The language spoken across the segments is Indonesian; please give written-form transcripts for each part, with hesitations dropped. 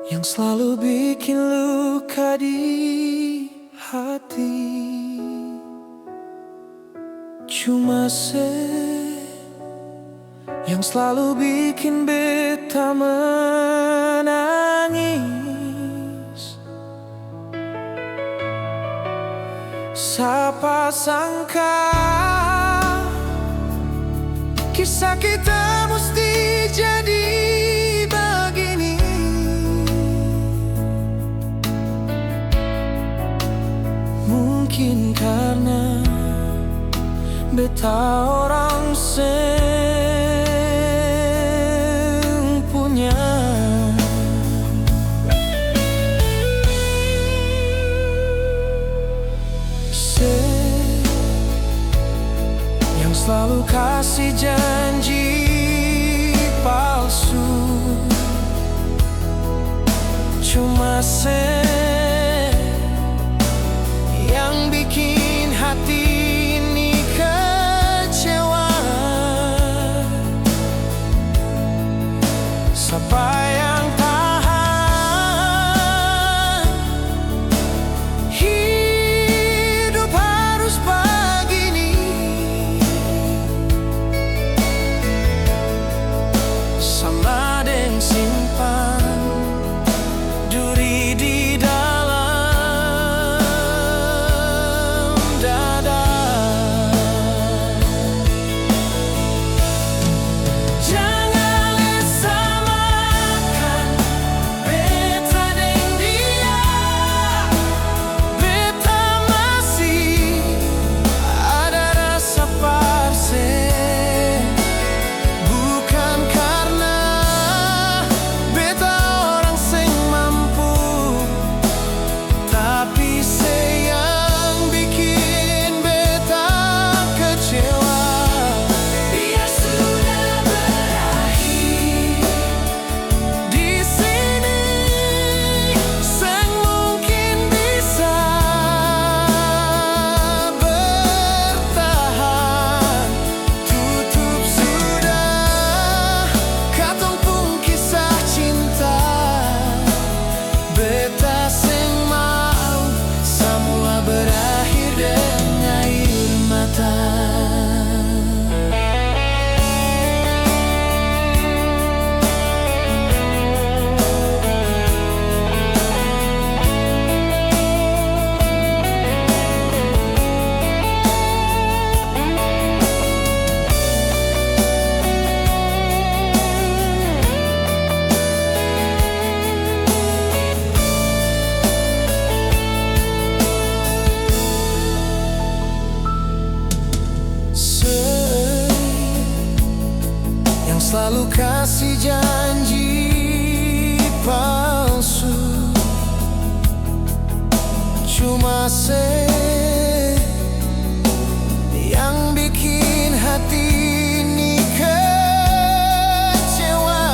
Yang selalu bikin luka di hati. Cuma yang selalu bikin beta menangis. Siapa sangka kisah kita mesti jadi begini. Mungkin karena beta orang punya. Yang selalu kasih janji palsu. Cuma yang bikin hati ini kecewa. Siapa yang tahan hidup harus begini. Sama dengan simpan duri di dalam dada. Jangan samakan beta dengan dia. Beta masih ada rasa parse. Bukan karena beta orang sing mampu, tapi yang bikin beta kecewa. Biar sudah berakhir di sini, sang mungkin bisa bertahan. Tutup sudah katong pun kisah cinta. Beta sing mau semua berakhir dengan air mata. Yang selalu kasih janji palsu. Cuma yang bikin hati ini kecewa.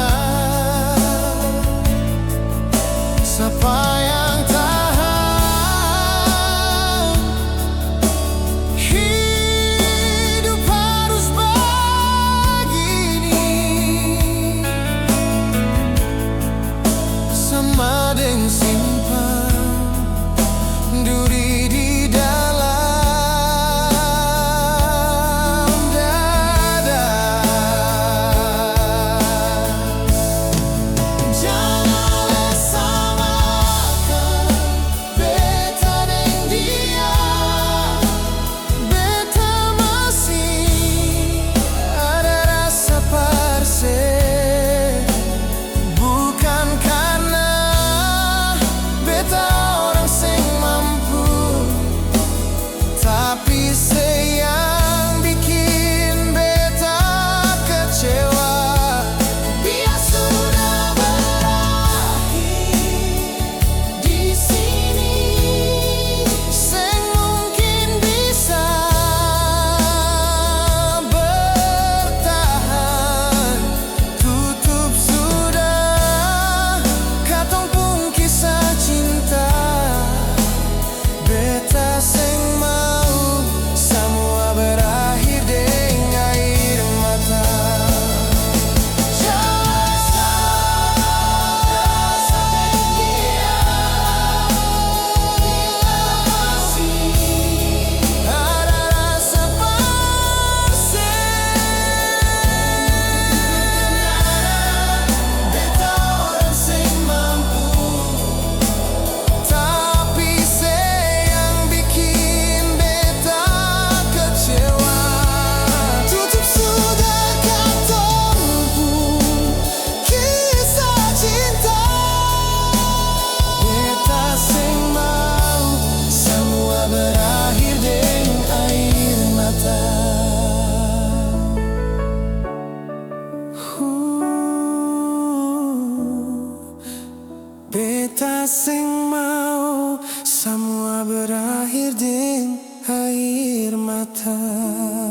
Siapa yang tahan hidup harus begini. Sama dengan simpan duri di dalam Beta sing mau semua berakhir dengan air mata.